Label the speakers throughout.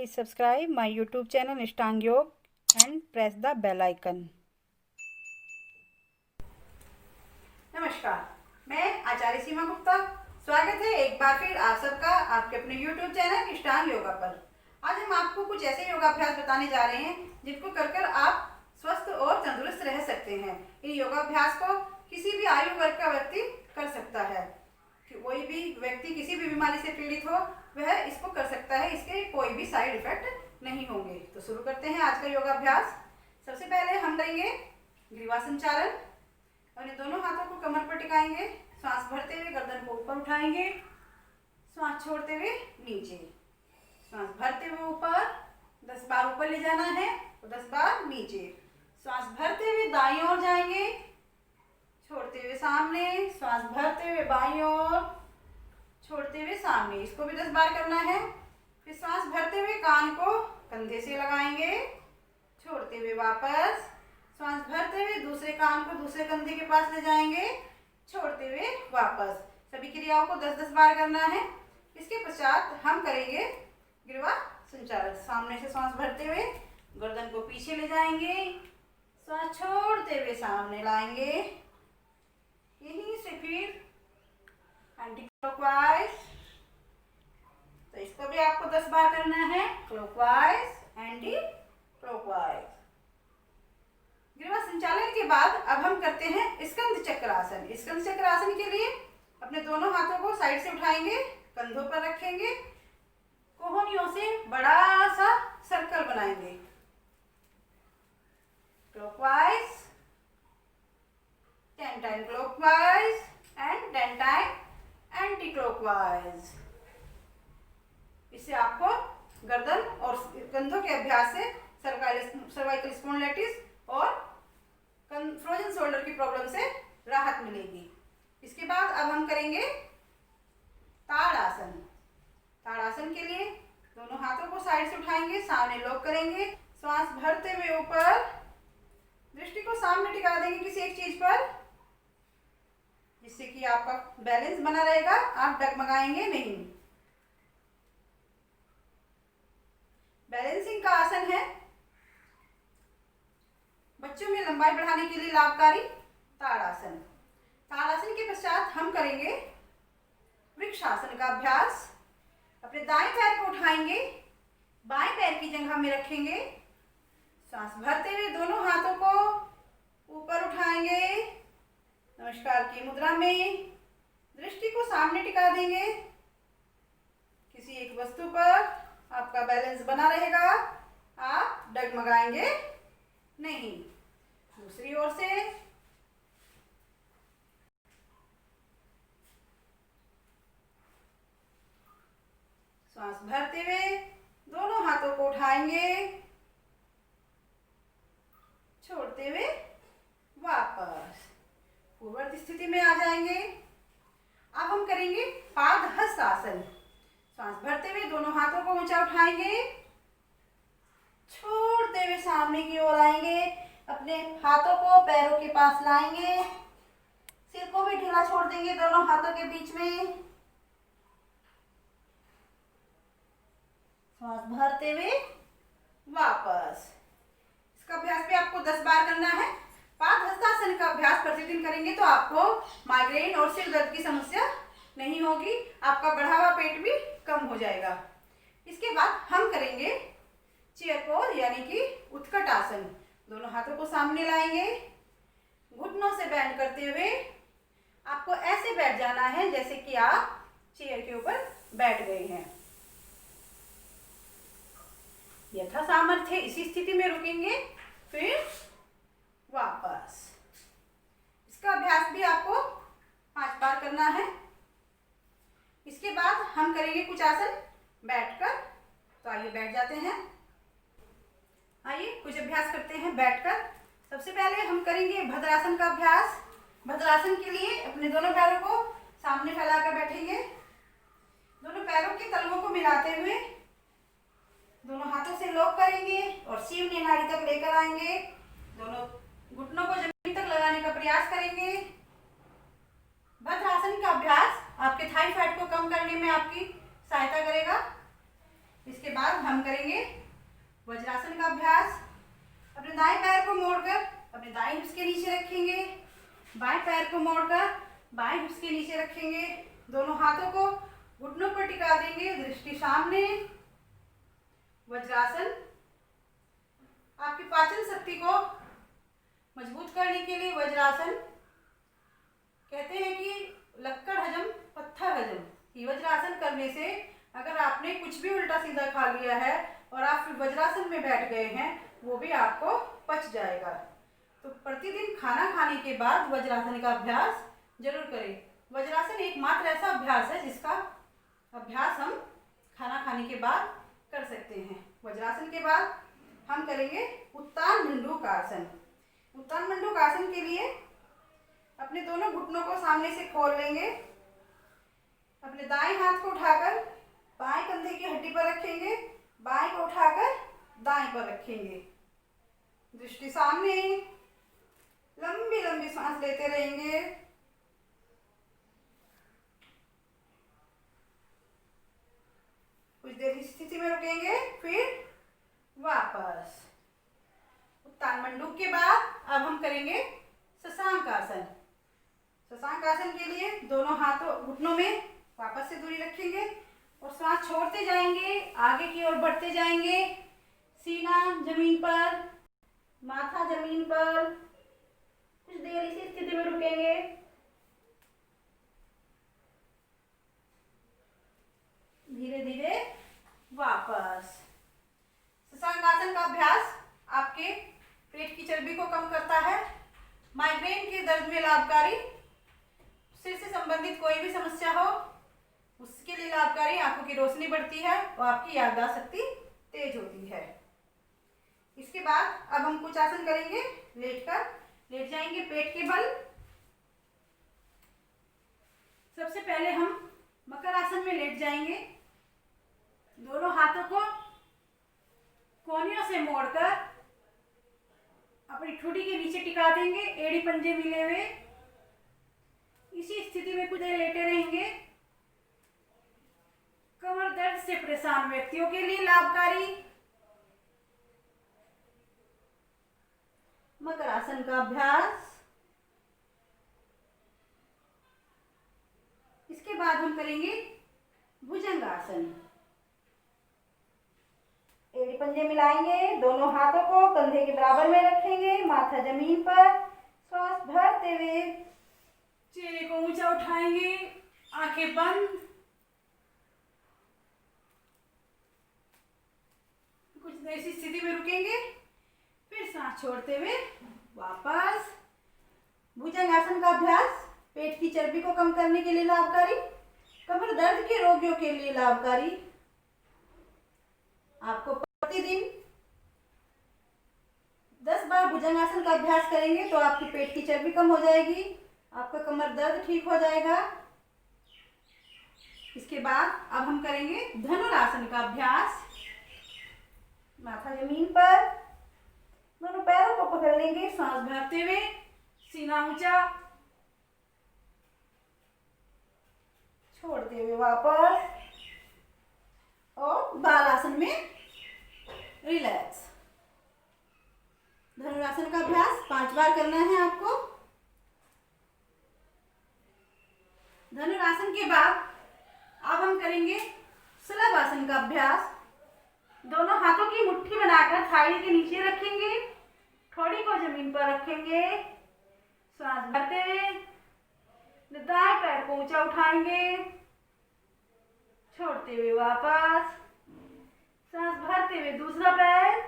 Speaker 1: Please subscribe my YouTube channel Nishtang Yog and press the bell icon.
Speaker 2: नमस्कार, मैं आचार्य सीमा गुप्ता। स्वागत है एक बार फिर आप सबका आपके अपने YouTube चैनल निष्ठांग योगा पर। आज हम आपको कुछ ऐसे योगाभ्यास बताने जा रहे हैं जिनको कर आप स्वस्थ और तंदुरुस्त रह सकते हैं। इन योगाभ्यास को किसी भी आयु वर्ग का व्यक्ति कर सकता है। कोई भी व्यक्ति किसी भी बीमारी से पीड़ित हो वह इसको कर सकता है। इसके कोई भी साइड इफेक्ट नहीं होंगे। तो शुरू करते हैं आज का योगाभ्यास। सबसे पहले हम करेंगे ग्रीवा संचालन। अपने दोनों हाथों को कमर पर टिकाएंगे। सांस भरते हुए गर्दन को ऊपर उठाएंगे, सांस छोड़ते हुए नीचे। सांस भरते हुए ऊपर 10 बार ऊपर ले जाना है और 10 बार नीचे। सांस भरते हुए दाईं ओर जाएंगे, छोड़ते हुए सामने। सांस भरते हुए बाईं ओर, छोड़ते हुए सामने। इसको भी 10 बार करना है। फिर सांस भरते हुए कान को कंधे से लगाएंगे, छोड़ते हुए वापस। सांस भरते हुए दूसरे कान को दूसरे कंधे के पास ले जाएंगे, छोड़ते हुए वापस। सभी क्रियाओं को 10-10 बार करना है। इसके पश्चात हम करेंगे ग्रीवा संचालन। सामने से सांस भरते हुए गर्दन को पीछे ले जाएंगे, सांस छोड़ते हुए सामने लाएंगे। यहीं से फिर एंटी क्लॉकवाइज। तो इसको भी आपको 10 बार करना है, क्लॉकवाइज, एंटी क्लॉकवाइज। ग्रीवा संचालन के बाद अब हम करते हैं स्कंद चक्रासन। स्कंद चक्रासन के लिए अपने दोनों हाथों को साइड से उठाएंगे, कंधों पर रखेंगे, कोहनियों से बड़ा सा सर्कल बनाएंगे। Clockwise, 10 time clockwise and 10 time anti clockwise. इससे आपको गर्दन और कंधों के अभ्यास से सर्वाइकल स्पॉन्डिलाइटिस और फ्रोजन शोल्डर की प्रॉब्लम से राहत मिलेगी। इसके बाद अब हम करेंगे ताड़ासन। ताड़ासन के लिए दोनों हाथों को साइड से उठाएंगे, सामने लॉक करेंगे। सांस भरते हुए ऊपर, दृष्टि को सामने टिका देंगे किसी एक चीज पर, जिससे कि आपका बैलेंस बना रहेगा, आप डगमगाएंगे नहीं। बैलेंसिंग का आसन है। बच्चों में लंबाई बढ़ाने के लिए लाभकारी ताड़ासन। ताड़ासन के पश्चात हम करेंगे वृक्षासन का अभ्यास। अपने दाएं पैर को उठाएंगे, बाएं पैर की जगह में रखेंगे। सांस भरते हुए दोनों हाथों को ऊपर उठाएंगे, नमस्कार की मुद्रा में। दृष्टि को सामने टिका देंगे किसी एक वस्तु पर, आपका बैलेंस बना रहेगा, आप डगमगाएंगे नहीं। दूसरी ओर से सांस भरते हुए दोनों हाथों को उठाएंगे, छोड़ते हुए वापस पूर्ववर्ती स्थिति में आ जाएंगे। अब हम करेंगे पादहस्त आसन। सांस भरते हुए दोनों हाथों को ऊंचा उठाएंगे, छोड़ते हुए सामने की ओर आएंगे। अपने हाथों को पैरों के पास लाएंगे, सिर को भी ढीला छोड़ देंगे दोनों हाथों के बीच में। सांस भरते हुए वापस। इसका अभ्यास भी आपको 10 बार करना है। पादहस्तासन का अभ्यास प्रतिदिन करेंगे तो आपको माइग्रेन और सिर दर्द की समस्या नहीं होगी। आपका बढ़ा हुआ पेट भी कम हो जाएगा। इसके बाद हम करेंगे चेयर पोज यानी कि उत्कट आसन। दोनों हाथों को सामने लाएंगे, घुटनों से बेंड करते हुए आपको ऐसे बैठ जाना है जैसे कि आप चेयर के ऊपर बैठ गए हैं। यथा सामर्थ्य इसी स्थिति में रुकेंगे, फिर वापस। इसका अभ्यास भी आपको 5 बार करना है। इसके बाद हम करेंगे कुछ आसन बैठकर। तो आइए बैठ जाते हैं। आइए कुछ अभ्यास करते हैं बैठकर। सबसे पहले हम करेंगे भद्रासन का अभ्यास। भद्रासन के लिए अपने दोनों पैरों को सामने फैलाकर बैठेंगे। दोनों पैरों के तलवों को मिलाते हुए दोनों हाथों से लॉक करेंगे और सीवनी नाड़ी तक लेकर आएंगे। दोनों घुटनों को जमीन तक लगाने का प्रयास करेंगे। भद्रासन का अभ्यास आपके थाई फैट को कम करने में आपकी सहायता करेगा। इसके बाद हम करेंगे वज्रासन का अभ्यास। अपने दाएं पैर को मोड़कर अपने दाएं हिप्स के नीचे रखेंगे, बाएं पैर को मोड़कर बाएं हिप्स के नीचे रखेंगे, दोनों हाथों को घुटनों पर टिका देंगे, दृष्टि सामने। वज्रासन आपकी पाचन शक्ति को मजबूत करने के लिए वज्रासन, कहते हैं कि लक्कड़ हजम पत्थर हजम, कि वज्रासन करने से अगर आपने कुछ भी उल्टा सीधा खा लिया है और आप फिर वज्रासन में बैठ गए हैं, वो भी आपको पच जाएगा। तो प्रतिदिन खाना खाने के बाद वज्रासन का अभ्यास जरूर करें। वज्रासन एकमात्र ऐसा अभ्यास है जिसका अभ्यास हम खाना खाने के बाद कर सकते हैं। वज्रासन के बाद हम करेंगे उत्तान मंडूक आसन। उत्तान मंडूक आसन के लिए अपने दोनों घुटनों को सामने से खोल लेंगे, अपने दाएं हाथ को उठाकर बाएं कंधे की हड्डी पर रखेंगे, बाएं को उठाकर दाएं पर रखेंगे, दृष्टि सामने। लंबी लंबी सांस लेते रहेंगे। कुछ देर इस स्थिति में रुकेंगे, फिर वापस। उत्तान मंडूक के बाद अब हम करेंगे शशांक आसन। शशांक आसन के लिए दोनों हाथों घुटनों में वापस से दूरी रखेंगे और सांस छोड़ते जाएंगे, आगे की ओर बढ़ते जाएंगे। सीना जमीन पर, माथा जमीन पर। कुछ देर इसी स्थिति में रुकेंगे। धीरे धीरे वापस। शशांक आसन का अभ्यास आपके पेट की चर्बी को कम करता है, माइग्रेन के दर्द में लाभकारी, सिर से संबंधित कोई भी समस्या हो उसके लिए लाभकारी, आंखों की रोशनी बढ़ती है और आपकी याददाश्त शक्ति तेज होती है। इसके बाद अब हम कुछ आसन करेंगे। लेट जाएंगे पेट के बल। सबसे पहले हम मकर आसन में लेट जाएंगे। दोनों हाथों को कोहनियों से मोड़कर अपनी ठुड्डी के नीचे टिका देंगे, एड़ी पंजे मिले हुए। इसी स्थिति में कुछ देर लेटे रहेंगे। कमर दर्द से परेशान व्यक्तियों के लिए लाभकारी। मकर आसन का अभ्यास। इसके बाद हम करेंगे भुजंग आसन। एड़ी पंजे मिलाएंगे, दोनों हाथों को कंधे के बराबर में रखेंगे, माथा जमीन पर। श्वास भरते हुए चेहरे को ऊंचा उठाएंगे, आंखें बंद। कुछ देर इसी स्थिति में रुकेंगे, फिर सांस छोड़ते हुए वापस। भुजंग आसन का अभ्यास पेट की चर्बी को कम करने के लिए लाभकारी, कमर दर्द के रोगियों के लिए लाभकारी। आपको प्रतिदिन 10 बार भुजंग आसन का अभ्यास करेंगे तो आपकी पेट की चर्बी कम हो जाएगी, आपका कमर दर्द ठीक हो जाएगा। इसके बाद अब हम करेंगे धनुरासन का अभ्यास। माथा जमीन पर, दोनों पैरों को पकड़ लेंगे, सांस भरते हुए सीना ऊंचा, छोड़ते हुए वापस। और बाल आसन में रिलैक्स। धनुरासन का अभ्यास 5 बार करना है आपको। धनुरासन के बाद अब हम करेंगे शलभ आसन का अभ्यास। दोनों हाथों की मुट्ठी बनाकर थाली के नीचे रखेंगे, ठोड़ी को जमीन पर रखेंगे, सांस भरते हुए दाएं पैर को ऊंचा उठाएंगे, छोड़ते हुए वापस। सांस भरते हुए दूसरा पैर,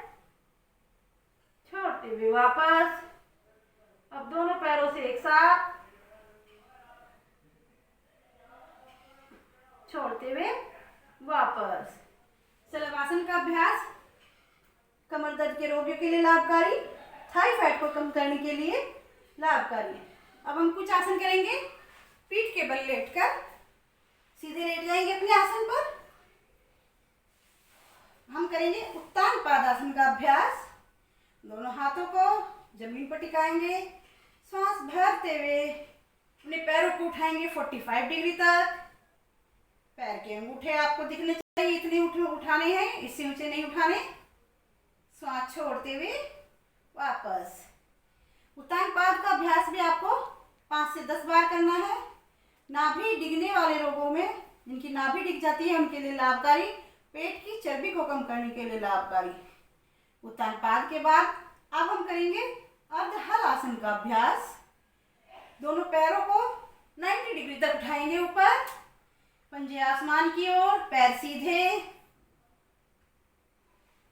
Speaker 2: छोड़ते हुए वापस। अब दोनों पैरों से एक साथ, छोड़ते हुए वापस। शलभ आसन का अभ्यास कमर दर्द के रोगियों के लिए लाभकारी, थाई फैट को कम करने के लिए लाभकारी। अब हम कुछ आसन करेंगे। पीठ के बल लेटकर सीधे लेट जाएंगे अपने आसन पर। हम करेंगे उत्तान पादासन का अभ्यास। दोनों हाथों को जमीन पर टिकाएंगे, सांस भरते हुए अपने पैरों को उठाएंगे 45 डिग्री तक। पैर के अंगूठे आपको दिखने इतने उठाने हैं, इससे ऊंचे नहीं उठाने। श्वास छोड़ते हुए वापस। उत्तानपाद का अभ्यास भी आपको 5 से 10 बार करना है। नाभि डिगने वाले रोगों में, जिनकी नाभि डिग जाती है, उनके लिए लाभकारी, पेट की चर्बी को कम करने के लिए लाभकारी। उत्तानपाद के बाद अब हम करेंगे अर्धहल आसन का अभ्यास। दोनों पैरों को 90 डिग्री तक उठाएंगे ऊपर, पंजे आसमान की ओर, पैर सीधे।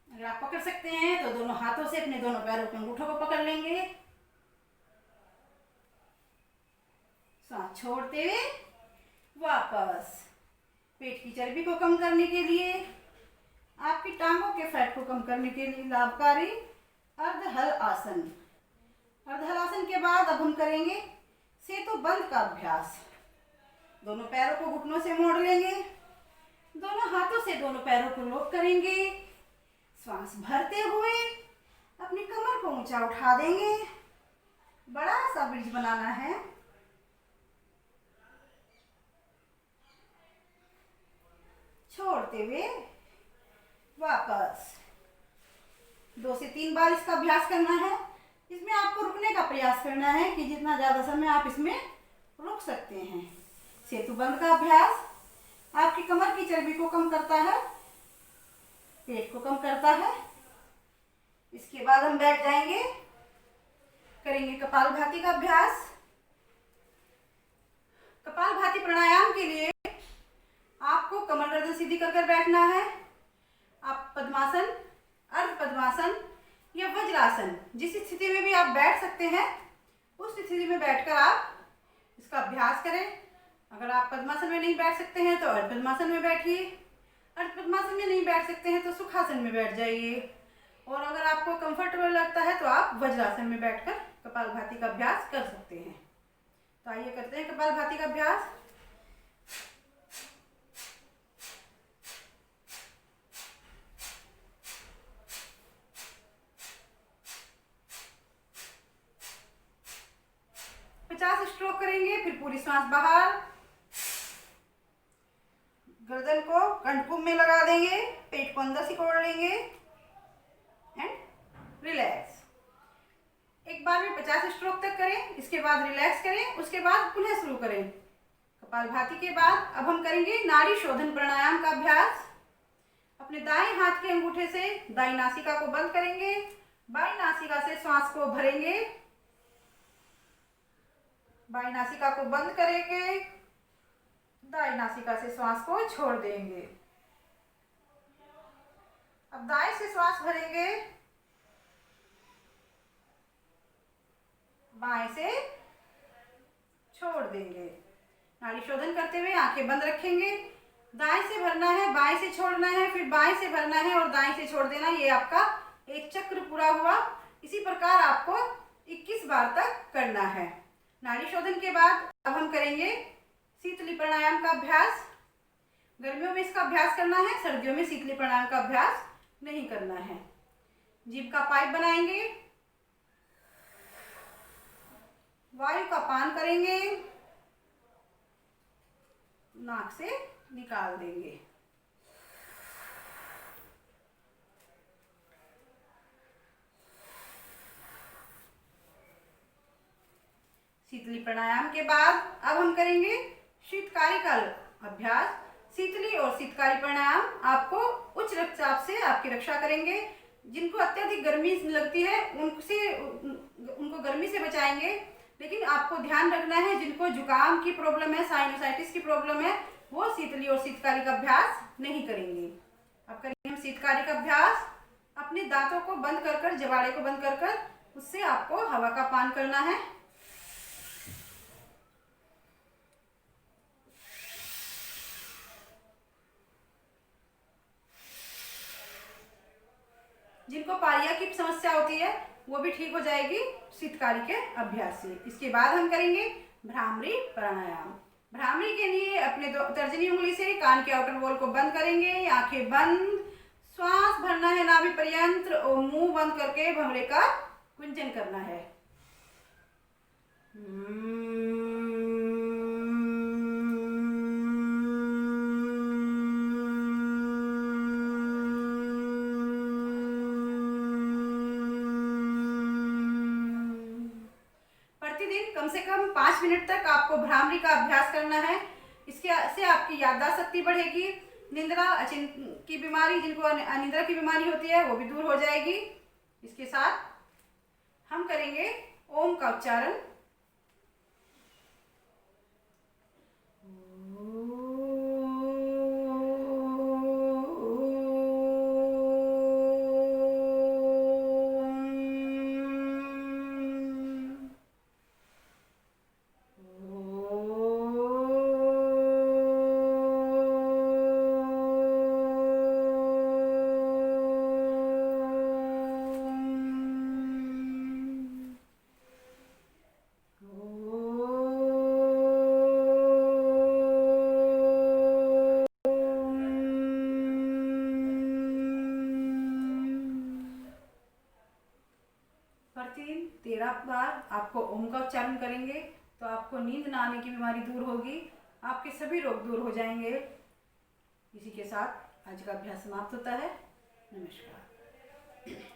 Speaker 2: अगर आप पकड़ सकते हैं तो दोनों हाथों से अपने दोनों पैरों के अंगूठों को पकड़ लेंगे। सांस छोड़ते हुए वापस। पेट की चर्बी को कम करने के लिए, आपकी टांगों के फैट को कम करने के लिए लाभकारी अर्धहल आसन। अर्धहल आसन के बाद अब हम करेंगे सेतु बंद का अभ्यास। दोनों पैरों को घुटनों से मोड़ लेंगे, दोनों हाथों से दोनों पैरों को लॉक करेंगे। श्वास भरते हुए अपनी कमर को ऊंचा उठा देंगे। बड़ा सा ब्रिज बनाना है। छोड़ते हुए वापस। 2 से 3 बार इसका अभ्यास करना है। इसमें आपको रुकने का प्रयास करना है कि जितना ज़्यादा समय आप इसमें रुक सकते हैं। सेतु बंद का अभ्यास आपकी कमर की चर्बी को कम करता है, पेट को कम करता है। इसके बाद हम बैठ जाएंगे, करेंगे कपालभाति का अभ्यास। कपालभाति प्राणायाम के लिए आपको कमर गर्दन सीधी कर बैठना है। आप पद्मासन, अर्ध पद्मासन या वज्रासन, जिस स्थिति में भी आप बैठ सकते हैं, उस स्थिति में बैठकर आप इसका अभ्यास करें। अगर आप पद्मासन में नहीं बैठ सकते हैं तो अर्ध पद्मासन में बैठिए। अर्ध पद्मासन में नहीं बैठ सकते हैं तो सुखासन में बैठ जाइए। और अगर आपको कंफर्टेबल लगता है तो आप वज्रासन में बैठकर कपालभाति का अभ्यास कर सकते हैं। तो आइए करते हैं कपालभाति का अभ्यास। स्ट्रोक करेंगे, फिर पूरी सांस बाहर, गर्दन को कंठकुंभ में लगा देंगे, पेट को अंदर सिकोड़ लेंगे एंड रिलैक्स। एक बार में 50 स्ट्रोक तक करें, इसके बाद रिलैक्स करें, उसके बाद पुनः शुरू करें। कपालभाति के बाद अब हम करेंगे नाड़ी शोधन प्राणायाम का अभ्यास। अपने दाएं हाथ के अंगूठे से दाईं नासिका को बंद करेंगे, बाईं नासिका से श्वास को भरेंगे, बाईं नासिका को बंद करेंगे, दाईं नासिका से श्वास को छोड़ देंगे। अब दाएं से श्वास भरेंगे, बाएं से छोड़ देंगे। नाड़ी शोधन करते हुए आंखें बंद रखेंगे। दाएं से भरना है, बाएं से छोड़ना है, फिर बाएं से भरना है और दाएं से छोड़ देना। ये आपका एक चक्र पूरा हुआ। इसी प्रकार आपको 21 बार तक करना है। नाड़ी शोधन के बाद अब हम करेंगे शीतली प्राणायाम का अभ्यास। गर्मियों में इसका अभ्यास करना है, सर्दियों में शीतली प्राणायाम का अभ्यास नहीं करना है। जीभ का पाइप बनाएंगे, वायु का पान करेंगे, नाक से निकाल देंगे। शीतली प्राणायाम के बाद अब हम करेंगे शीतकारी का अभ्यास। शीतली और शीतकारी प्राणायाम आपको उच्च रक्तचाप से आपकी रक्षा करेंगे। जिनको अत्यधिक गर्मी लगती है उनको गर्मी से बचाएंगे। लेकिन आपको ध्यान रखना है, जिनको जुकाम की प्रॉब्लम है, साइनोसाइटिस की प्रॉब्लम है, वो शीतली और शीतकारी का अभ्यास नहीं करेंगे। अब करेंगे हम शीतकारी का अभ्यास। अपने दांतों को बंद कर जबाड़े को बंद कर उससे आपको हवा का पान करना है। जिनको पारिया की समस्या होती है वो भी ठीक हो जाएगी शीतकारी के अभ्यास से। इसके बाद हम करेंगे भ्रामरी प्राणायाम। भ्रामरी के लिए अपने तर्जनी उंगली से कान के आउटर वॉल को बंद करेंगे, आंखें बंद, श्वास भरना है नाभि पर्यंत और मुंह बंद करके भंवरे का गुंजन करना है। 5 मिनट तक आपको भ्रामरी का अभ्यास करना है। इसके से आपकी याददाश्त शक्ति बढ़ेगी, निंद्रा की बीमारी, जिनको अनिद्रा की बीमारी होती है, वो भी दूर हो जाएगी। इसके साथ हम करेंगे ओम का उच्चारण। प्रतिदिन 13 बार आपको ओम का उच्चारण करेंगे तो आपको नींद न आने की बीमारी दूर होगी, आपके सभी रोग दूर हो जाएंगे। इसी के साथ आज का अभ्यास समाप्त होता है। नमस्कार।